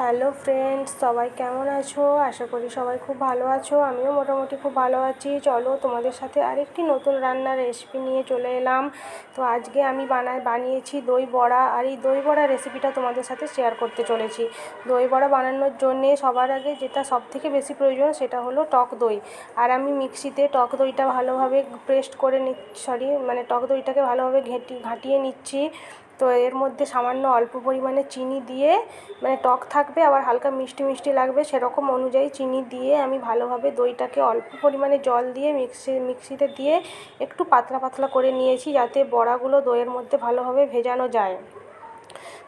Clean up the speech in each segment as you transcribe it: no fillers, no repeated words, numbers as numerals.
Hello friends, সবাই কেমন আছো? আশা করি সবাই খুব ভালো আছো। আমিও মোটামুটি খুব ভালো আছি। চলো তোমাদের সাথে আরেকটি নতুন রান্নার রেসিপি নিয়ে চলে এলাম। তো আজকে আমি বানিয়েছি দই বড়া, আর এই দই বড়া রেসিপিটা তোমাদের সাথে শেয়ার করতে চলেছি। দই বড়া বানানোর জন্যে সবার আগে যেটা সবথেকে বেশি প্রয়োজন সেটা হলো টক দই। আর আমি মিক্সিতে টক দইটা ভালোভাবে পেস্ট করে টক দইটাকে ভালোভাবে ঘাঁটিয়ে নিচ্ছি। তো এর মধ্যে সামান্য অল্প পরিমাণে চিনি দিয়ে, টক থাকবে আবার হালকা মিষ্টি মিষ্টি লাগবে সেরকম অনুযায়ী চিনি দিয়ে আমি ভালোভাবে দইটাকে অল্প পরিমাণে জল দিয়ে মিক্সিতে দিয়ে একটু পাতলা পাতলা করে নিয়েছি, যাতে বড়াগুলো দইয়ের মধ্যে ভালোভাবে ভেজানো যায়।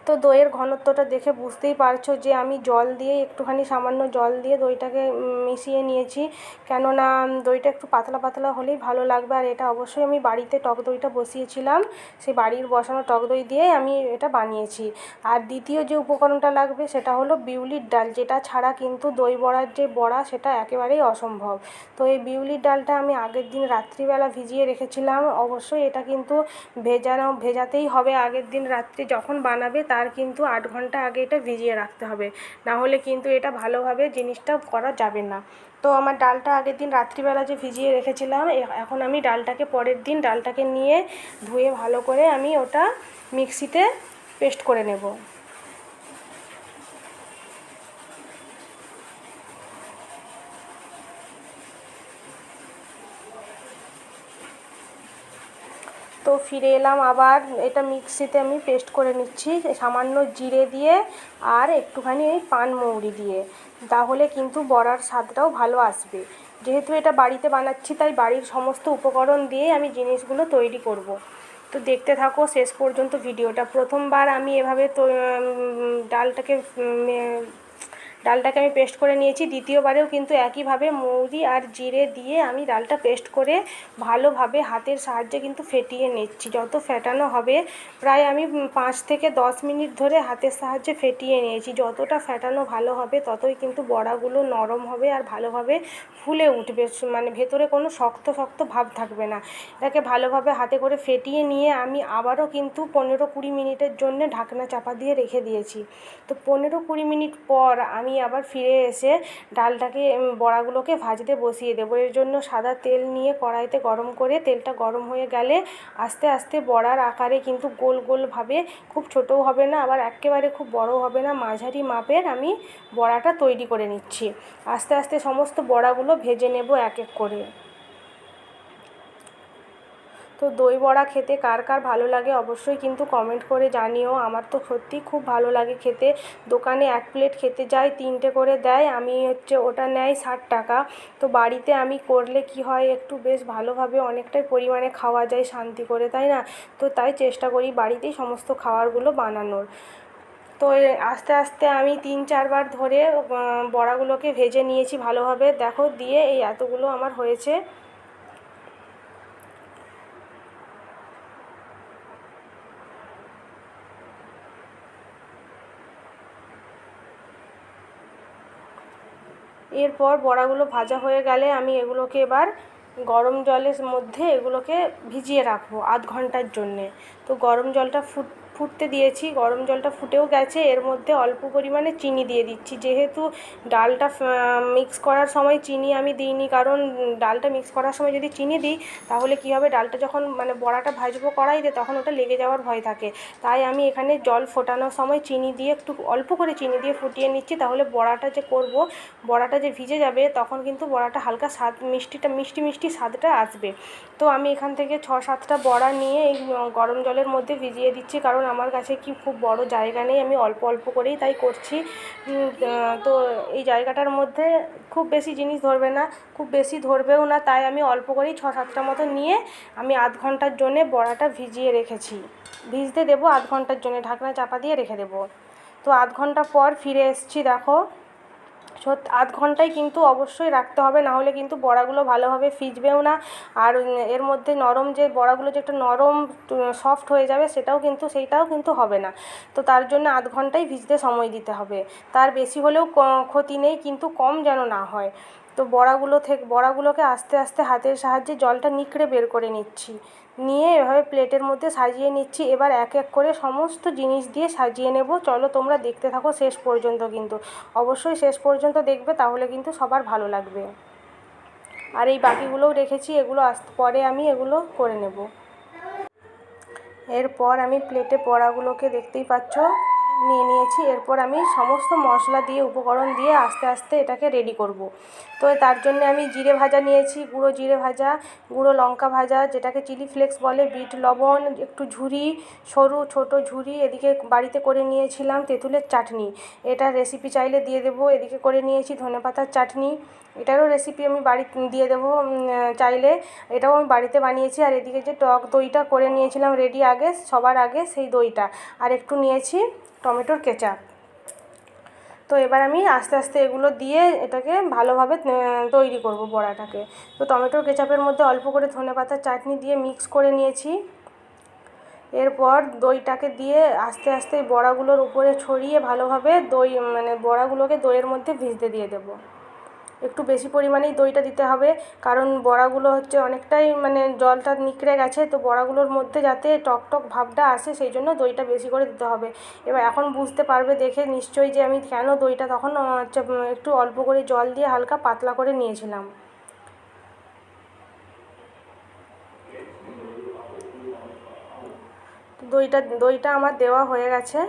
তো দইয়ের ঘনত্বটা দেখে বুঝতেই পারছো যে আমি জল দিয়ে একটুখানি সামান্য জল দিয়ে দইটাকে মিশিয়ে নিয়েছি, কেননা দইটা একটু পাতলা পাতলা হলেই ভালো লাগবে। আর এটা অবশ্যই আমি বাড়িতে টক দইটা বসিয়েছিলাম, সেই বাড়ির বসানো টক দই দিয়েই আমি এটা বানিয়েছি। আর দ্বিতীয় যে উপকরণটা লাগবে সেটা হলো বিউলির ডাল, যেটা ছাড়া কিন্তু দই বড়ার যে বড়া সেটা একেবারেই অসম্ভব। তো এই বিউলির ডালটা আমি আগের দিন রাত্রিবেলা ভিজিয়ে রেখেছিলাম। অবশ্যই এটা কিন্তু ভেজাতেই হবে আগের দিন রাত্রে যখন বানাবে তার কিন্তু 8 ঘন্টা আগে এটা ভিজিয়ে রাখতে হবে, না হলে কিন্তু এটা ভালোভাবে জিনিসটা করা যাবে না। তো আমার ডালটা আগের দিন রাত্রিবেলা যে ভিজিয়ে রেখেছিলাম, এখন আমি ডালটাকে পরের দিন ডালটাকে নিয়ে ধুয়ে ভালো করে আমি ওটা মিক্সিতে পেস্ট করে নেব। তো ফিরে এলাম আবার, এটা মিক্সিতে আমি পেস্ট করে নিচ্ছি সামান্য জিরে দিয়ে আর একটুখানি ওই পানমৌরি দিয়ে, তাহলে কিন্তু বড়ার স্বাদটাও ভালো আসবে। যেহেতু এটা বাড়িতে বানাচ্ছি তাই বাড়ির সমস্ত উপকরণ দিয়ে আমি জিনিসগুলো তৈরি করব। তো দেখতে থাকো শেষ পর্যন্ত ভিডিওটা। প্রথমবার আমি এভাবে তো ডালটাকে আমি পেস্ট করে নিয়েছি, দ্বিতীয়বারেও কিন্তু একইভাবে মৌরি আর জিরে দিয়ে আমি ডালটা পেস্ট করে ভালোভাবে হাতের সাহায্যে কিন্তু ফেটিয়ে নিচ্ছি। যত ফেটানো হবে, প্রায় আমি 5 থেকে 10 মিনিট ধরে হাতের সাহায্যে ফেটিয়ে নিয়েছি। যতটা ফেটানো ভালো হবে ততই কিন্তু বড়াগুলো নরম হবে আর ভালোভাবে ফুলে উঠবে, ভেতরে কোনো শক্ত শক্ত ভাব থাকবে না। এটাকে ভালোভাবে হাতে করে ফেটিয়ে নিয়ে আমি আবারও কিন্তু 15-20 মিনিটের জন্য ঢাকনা চাপা দিয়ে রেখে দিয়েছি। তো 15-20 মিনিট পর আমি আবার ফিরে এসে ডালটাকে বড়াগুলোকে ভাজতে বসিয়ে দেবো। এর জন্য সাদা তেল নিয়ে কড়াইতে গরম করে, তেলটা গরম হয়ে গেলে আস্তে আস্তে বড়ার আকারে কিন্তু গোল গোলভাবে, খুব ছোটও হবে না আবার একেবারে খুব বড়ও হবে না, মাঝারি মাপের আমি বড়াটা তৈরি করে নিচ্ছি। আস্তে আস্তে সমস্ত বড়াগুলো ভেজে নেব এক এক করে। তো দই বড়া খেতে কার কার ভালো লাগে অবশ্যই কিন্তু কমেন্ট করে জানিও। আমার তো সত্যিই খুব ভালো লাগে খেতে। দোকানে 1 প্লেট খেতে যাই 3টে করে দেয়, আমি ওটা নেয় 60 টাকা। তো বাড়িতে আমি করলে কি হয়, একটু বেশ ভালোভাবে অনেকটাই পরিমাণে খাওয়া যায় শান্তি করে, তাই না? তো তাই চেষ্টা করি বাড়িতেই সমস্ত খাবারগুলো বানানোর। তো আস্তে আস্তে আমি 3-4 বার ধরে বড়াগুলোকে ভেজে নিয়েছি ভালোভাবে, দেখো দিয়ে এই এতগুলো আমার হয়েছে। এরপর বড়াগুলো ভাজা হয়ে গেলে আমি এগুলোকে এবার গরম জলের মধ্যে এগুলোকে ভিজিয়ে রাখবো আধ ঘন্টার জন্যে। তো গরম জলটা ফুটতে দিয়েছি, গরম জলটা ফুটেও গেছে, এর মধ্যে অল্প পরিমাণে চিনি দিয়ে দিচ্ছি। যেহেতু ডালটা মিক্স করার সময় চিনি আমি দিইনি, কারণ ডালটা মিক্স করার সময় যদি চিনি দিই তাহলে কী হবে, ডালটা যখন বড়াটা ভাজবো কড়াইতে তখন ওটা লেগে যাওয়ার ভয় থাকে। তাই আমি এখানে জল ফোটানোর সময় চিনি দিয়ে একটু অল্প করে চিনি দিয়ে ফুটিয়ে নিচ্ছি, তাহলে বড়াটা যে ভিজে যাবে তখন কিন্তু বড়াটা হালকা স্বাদ মিষ্টি মিষ্টি স্বাদটা আসবে। তো আমি এখান থেকে 6-7টা বড়া নিয়ে এই গরম জলের মধ্যে ভিজিয়ে দিচ্ছি, কারণ আমার কাছে কি খুব বড় জায়গা নেই, আমি অল্প অল্প করেই তাই করছি। তো এই জায়গাটার মধ্যে খুব বেশি জিনিস ধরবে না, খুব বেশি ধরবেও না, তাই আমি অল্প করেই 6-7টা মতো নিয়ে আমি আধ ঘন্টার জন্যে বড়াটা ভিজিয়ে রেখেছি। ভিজতে দেবো আধ ঘন্টার জন্য, ঢাকনা চাপা দিয়ে রেখে দেবো। তো আধ ঘন্টা পর ফিরে এসেছি, দেখো আধ ঘন্টাই কিন্তু অবশ্যই রাখতে হবে, না হলে কিন্তু বড়াগুলো ভালোভাবে ভিজবেও না। আর এর মধ্যে নরম যে বড়াগুলো যে একটা নরম সফট হয়ে যাবে সেইটাও কিন্তু হবে না। তো তার জন্য আধ ঘন্টাই ভিজতে সময় দিতে হবে, তার বেশি হলেও ক্ষতি নেই, কিন্তু কম যেন না হয়। তো বড়াগুলোকে আস্তে আস্তে হাতের সাহায্যে জলটা নিংড়ে বের করে নিচ্ছি। নিয়ে এভাবে প্লেটের মধ্যে সাজিয়ে নিচ্ছি। এবার এক এক করে সমস্ত জিনিস দিয়ে সাজিয়ে নেব। চলো তোমরা দেখতে থাকো শেষ পর্যন্ত, কিন্তু অবশ্যই শেষ পর্যন্ত দেখবে, তাহলে কিন্তু সবার ভালো লাগবে। আর এই বাকিগুলোও রেখেছি, এগুলো পরে আমি এগুলো করে নেব। এরপর আমি প্লেটে বড়াগুলোকে দেখতেই পাচ্ছ নিয়ে নিয়েছি। এরপর আমি সমস্ত মশলা দিয়ে উপকরণ দিয়ে আস্তে আস্তে এটাকে রেডি করব। তো তার জন্য আমি জিরে ভাজা নিয়েছি, গুঁড়ো জিরে ভাজা, গুঁড়ো লঙ্কা ভাজা যেটাকে চিলি ফ্লেক্স বলে, বিট লবণ, একটু ঝুরি, সরু ছোটো ঝুরি, এদিকে বাড়িতে করে নিয়েছিলাম তেঁতুলের চাটনি, এটা রেসিপি চাইলে দিয়ে দেবো। এদিকে করে নিয়েছি ধনেপাতার চাটনি, এটারও রেসিপি আমি দিয়ে দেবো চাইলে, এটাও আমি বাড়িতে বানিয়েছি। আর এদিকে যে টক দইটা করে নিয়েছিলাম রেডি আগে, সবার আগে সেই দইটা, আর একটু নিয়েছি টমেটোর কেচাপ। তো এবার আমি আস্তে আস্তে এগুলো দিয়ে এটাকে ভালোভাবে তৈরি করব বড়াটাকে। তো টমেটোর কেচাপের মধ্যে অল্প করে ধনেপাতার চাটনি দিয়ে মিক্স করে নিয়েছি। এরপর দইটাকে দিয়ে আস্তে আস্তে বড়াগুলোর উপরে ছড়িয়ে ভালোভাবে বড়াগুলোকে দইয়ের মধ্যে ভিজতে দিয়ে দেবো। একটু বেশি পরিমাণেই দইটা দিতে হবে, কারণ বড়াগুলো হচ্ছে অনেকটাই জলটা নিকড়ে গেছে, তো বড়াগুলোর মধ্যে যাতে টক টক ভাবটা আসে সেই জন্য দইটা বেশি করে দিতে হবে। এবার এখন বুঝতে পারবে দেখে নিশ্চয়ই যে আমি কেন দইটা তখন একটু অল্প করে জল দিয়ে হালকা পাতলা করে নিয়েছিলাম। দইটা আমার দেওয়া হয়ে গেছে।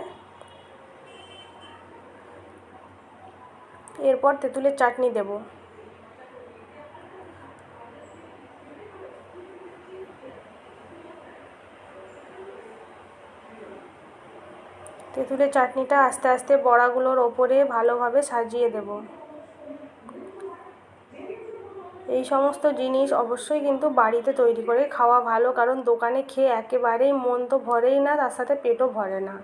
এরপর তেঁতুলের চাটনি দেব। তেঁতুলের চাটনিটা আস্তে আস্তে বড়াগুলোর ওপরে ভালোভাবে সাজিয়ে দেব। এই সমস্ত জিনিস অবশ্যই কিন্তু বাড়িতে তৈরি করে খাওয়া ভালো, কারণ দোকানে খেয়ে একেবারেই মন তো ভরেই না, তার সাথে পেটও ভরে না।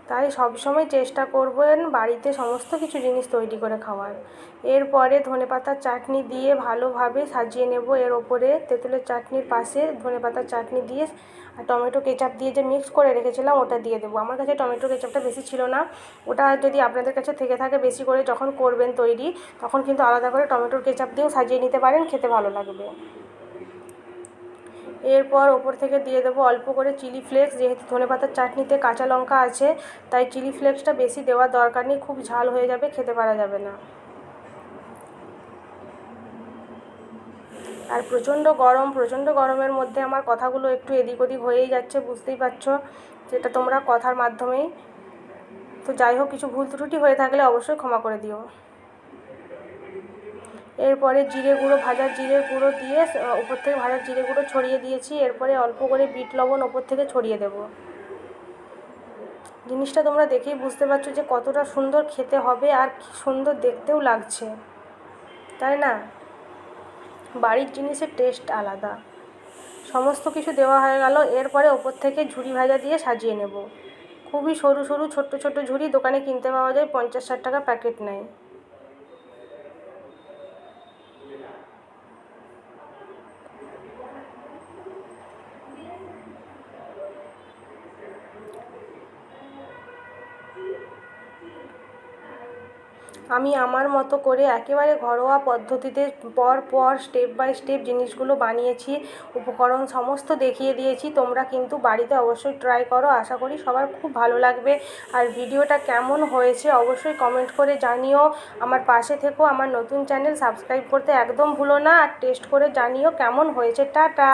তাই সবসময় চেষ্টা করবেন বাড়িতে সমস্ত কিছু জিনিস তৈরি করে খাওয়ার। এরপরে ধনেপাতার চাটনি দিয়ে ভালোভাবে সাজিয়ে নেব। এর ওপরে তেঁতুলের চাটনির পাশে ধনেপাতার চাটনি দিয়ে আর টমেটো কেচাপ দিয়ে যে মিক্স করে রেখেছিলাম ওটা দিয়ে দেবো। আমার কাছে টমেটো কেচাপটা বেশি ছিল না, ওটা যদি আপনাদের কাছে থেকে থাকে বেশি করে যখন করবেন তৈরি, তখন কিন্তু আলাদা করে টমেটোর কেচাপ দিয়েও সাজিয়ে নিতে পারেন, খেতে ভালো লাগবে। এরপর ওপর থেকে দিয়ে দেবো অল্প করে চিলি ফ্লেক্স, যেহেতু ধনেপাতার চাটনিতে কাঁচা লঙ্কা আছে তাই চিলি ফ্লেক্সটা বেশি দেওয়ার দরকার নেই, খুব ঝাল হয়ে যাবে, খেতে পারা যাবে না। আর প্রচণ্ড গরমের মধ্যে আমার কথাগুলো একটু এদিক ওদিক হয়েই যাচ্ছে, বুঝতেই পারছো, যেটা তোমরা কথার মাধ্যমেই। তো যাই হোক, কিছু ভুল ত্রুটি হয়ে থাকলে অবশ্যই ক্ষমা করে দিও। এরপরে ভাজা জিরে গুঁড়ো দিয়ে উপর থেকে ভাজা জিরে গুঁড়ো ছড়িয়ে দিয়েছি। এরপরে অল্প করে বিট লবণ ওপর থেকে ছড়িয়ে দেব। জিনিসটা তোমরা দেখেই বুঝতে পারছো যে কতটা সুন্দর খেতে হবে আর কি সুন্দর দেখতেও লাগছে, তাই না? বাড়ির জিনিসের টেস্ট আলাদা। সমস্ত কিছু দেওয়া হয়ে গেল। এরপরে ওপর থেকে ঝুরি ভাজা দিয়ে সাজিয়ে নেব। খুবই সরু সরু ছোট্ট ছোট্ট ঝুরি, দোকানে কিনতে পাওয়া যায়, 50-60 টাকা প্যাকেট নেয়। আমি আমার মতো করে একেবারে ঘরোয়া পদ্ধতিতে পর স্টেপ বাই স্টেপ জিনিসগুলো বানিয়েছি, উপকরণ সমস্ত দেখিয়ে দিয়েছি। তোমরা কিন্তু বাড়িতে অবশ্যই ট্রাই করো, আশা করি সবার খুব ভালো লাগবে। আর ভিডিওটা কেমন হয়েছে অবশ্যই কমেন্ট করে জানিও। আমার পাশে থেকো, আমার নতুন চ্যানেল সাবস্ক্রাইব করতে একদম ভুলো না, আর টেস্ট করে জানিও কেমন হয়েছে। টাটা।